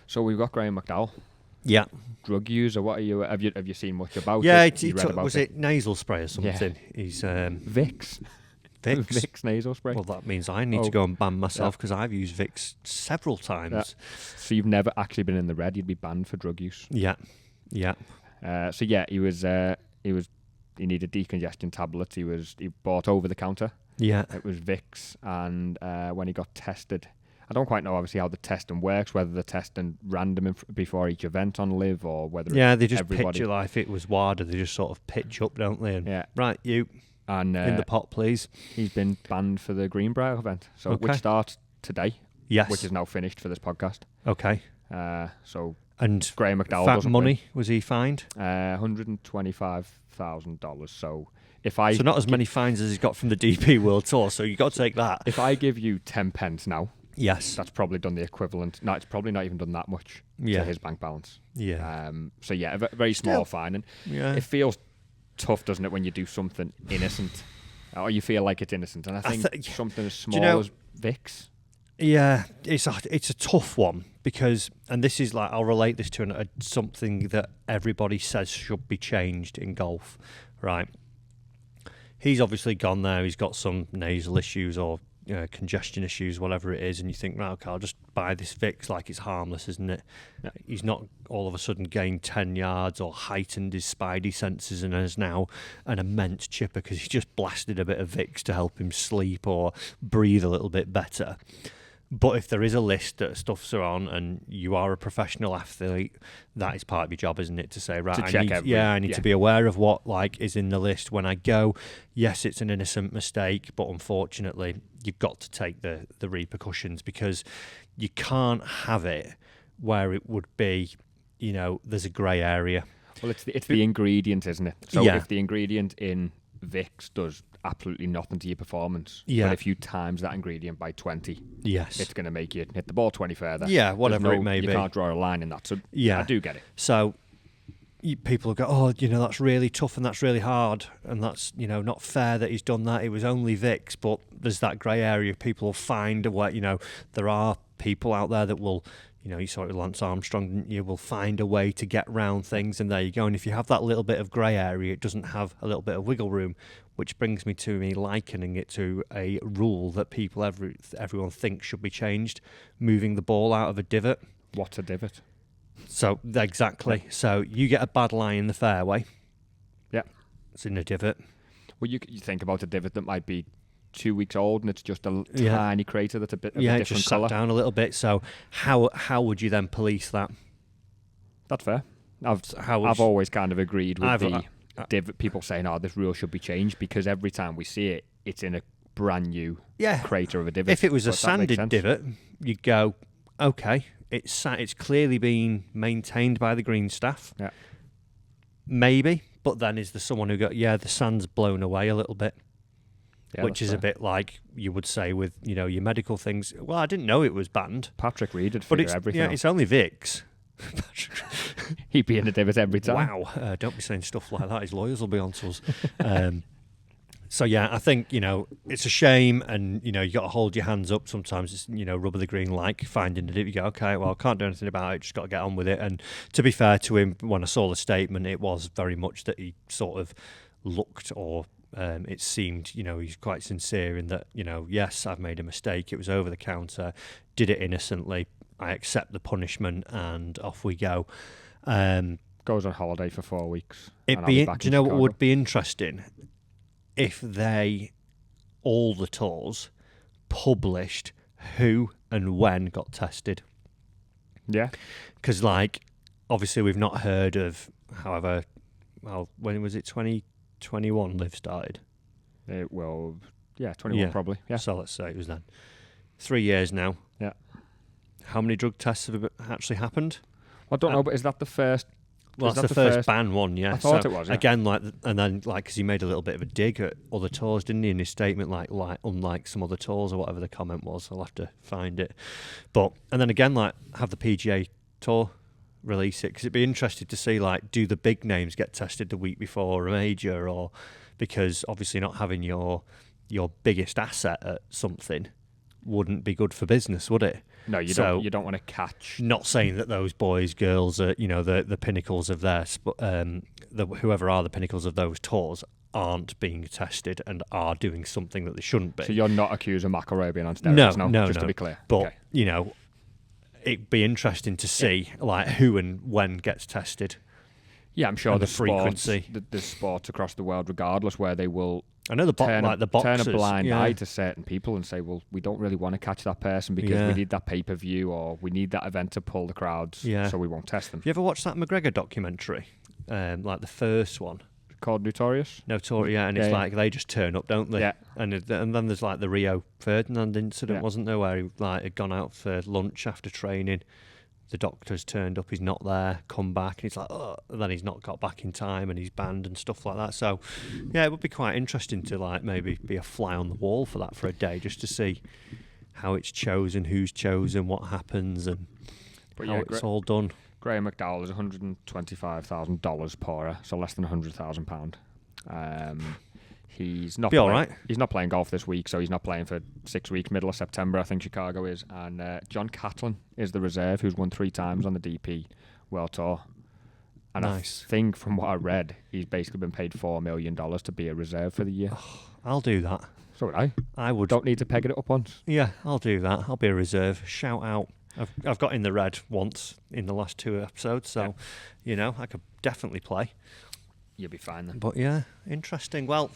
So we've got Graeme McDowell, Yeah. drug user. What are you? Have you seen much about Yeah, it? he took, was it nasal spray or something? He's Vicks? Vicks. Vicks nasal spray. Well, that means I need to go and ban myself because I've used Vicks several times. Yeah. So you've never actually been in the red. You'd be banned for drug use. Yeah. He needed decongestion tablets. He bought over the counter. Yeah. It was Vicks, and when he got tested, I don't quite know obviously how the testing works, whether the testing random before each event on LIV or whether they just everybody... pitch it like if it was WADA, they just sort of pitch up, don't they? And, right, you and in the pot, please. He's been banned for the Greenbrier event, which starts today. Yes. Which is now finished for this podcast. Okay. And Graeme McDowell fat money was he fined? $125,000. So not as many fines as he's got from the DP World Tour. So you got to take that. If I give you 10 pence now, yes, that's probably done the equivalent. No, it's probably not even done that much to his bank balance. Yeah. A very small fine, and it feels tough, doesn't it, when you do something innocent, or you feel like it's innocent? And I think something as small as Vicks. Yeah, it's a tough one because, and this is like, I'll relate this to something that everybody says should be changed in golf, right? He's obviously gone there, he's got some nasal issues or congestion issues, whatever it is, and you think, right, okay, I'll just buy this Vicks like it's harmless, isn't it? Yeah. He's not all of a sudden gained 10 yards or heightened his spidey senses and is now an immense chipper because he just blasted a bit of Vicks to help him sleep or breathe a little bit better. But if there is a list that stuffs are on and you are a professional athlete, that is part of your job, isn't it? To say, right, I need to be aware of what is in the list when I go. Yes, it's an innocent mistake, but unfortunately, you've got to take the repercussions because you can't have it where it would be, there's a grey area. Well, it's the ingredient, isn't it? So if the ingredient in Vicks does absolutely nothing to your performance, but if you times that ingredient by 20, it's going to make you hit the ball 20 further. Yeah, whatever it may be. You can't draw a line in that. So I do get it. So people go, that's really tough and that's really hard and that's, not fair that he's done that. It was only Vicks, but there's that grey area. People will find a way, there are people out there that will, you saw it with Lance Armstrong, didn't you? Will find a way to get round things, and there you go. And if you have that little bit of grey area, it doesn't have a little bit of wiggle room, which brings me to likening it to a rule that everyone thinks should be changed: moving the ball out of a divot. What's a divot? So exactly. So you get a bad lie in the fairway. Yeah, it's in a divot. Well, you think about a divot that might be 2 weeks old and it's just a tiny crater that's a bit of a different just colour. Sat down a little bit. So how would you then police that? That's fair. I've always kind of agreed with the divot. People saying, this rule should be changed because every time we see it, it's in a brand new crater of a divot. If it was a sanded divot, you'd go, okay, it's clearly been maintained by the green staff. Yeah. Maybe, but then is there someone who go, the sand's blown away a little bit? Yeah, which is fair. A bit like you would say with, your medical things. Well, I didn't know it was banned. Patrick Reed would figure everything out. It's only Vicks. He'd be in a divot every time. Wow. Don't be saying stuff like that. His lawyers will be on to us. So, I think, it's a shame and, you got to hold your hands up. Sometimes it's, rubber the green like finding a divot. You go, okay, well, I can't do anything about it. Just got to get on with it. And to be fair to him, when I saw the statement, it was very much that he sort of looked or... it seemed, he's quite sincere in that, yes, I've made a mistake. It was over the counter, did it innocently. I accept the punishment, and off we go. Goes on holiday for 4 weeks. Do you know what would be interesting? If all the tours, published who and when got tested. Yeah. Because, obviously we've not heard of, however, when was it, 2021 LIV started? 21 probably. Yeah. So let's say it was then. 3 years now. Yeah. How many drug tests have actually happened? I don't know, but is that the first? Well, that's the first ban one, yeah. I thought it was, yeah. Again, because he made a little bit of a dig at other tours, didn't he, in his statement, unlike some other tours or whatever the comment was. I'll have to find it. And then again, have the PGA Tour release it, because it'd be interesting to see, do the big names get tested the week before a major, or because obviously not having your biggest asset at something wouldn't be good for business, would it? No, you don't want to catch. Not saying that those boys, girls are, the pinnacles of their, whoever are the pinnacles of those tours aren't being tested and are doing something that they shouldn't be. So you're not accusing McIlroy of being on steroids? No, just to be clear. But it'd be interesting to see like who and when gets tested. Yeah, I'm sure the frequency. There's sports across the world, regardless, where they will. I know the boxers, turn a blind eye to certain people and say, well, we don't really want to catch that person because we need that pay-per-view or we need that event to pull the crowds, so we won't test them. Have you ever watched that McGregor documentary? Like the first one? Called Notorious? And it's like they just turn up, don't they? Yeah. And then there's like the Rio Ferdinand incident, wasn't there, where he like had gone out for lunch after training. The doctor's turned up, he's not there, come back, and he's like, oh, and then he's not got back in time and he's banned and stuff like that. So, yeah, it would be quite interesting to like maybe be a fly on the wall for that for a day, just to see how it's chosen, who's chosen, what happens, and how it's all done. Graeme McDowell is $125,000 poorer, so less than £100,000. He's not. All right. He's not playing golf this week, so he's not playing for 6 weeks. Middle of September, I think Chicago is. And John Catlin is the reserve, who's won 3 times on the DP World Tour. And nice. I think from what I read, he's basically been paid $4 million to be a reserve for the year. Oh, I'll do that. So would I. I would. Don't need to peg it up once. Yeah, I'll do that. I'll be a reserve. Shout out. I've got in the red once in the last 2 episodes, so I could definitely play. You'll be fine then. But yeah, interesting. Well,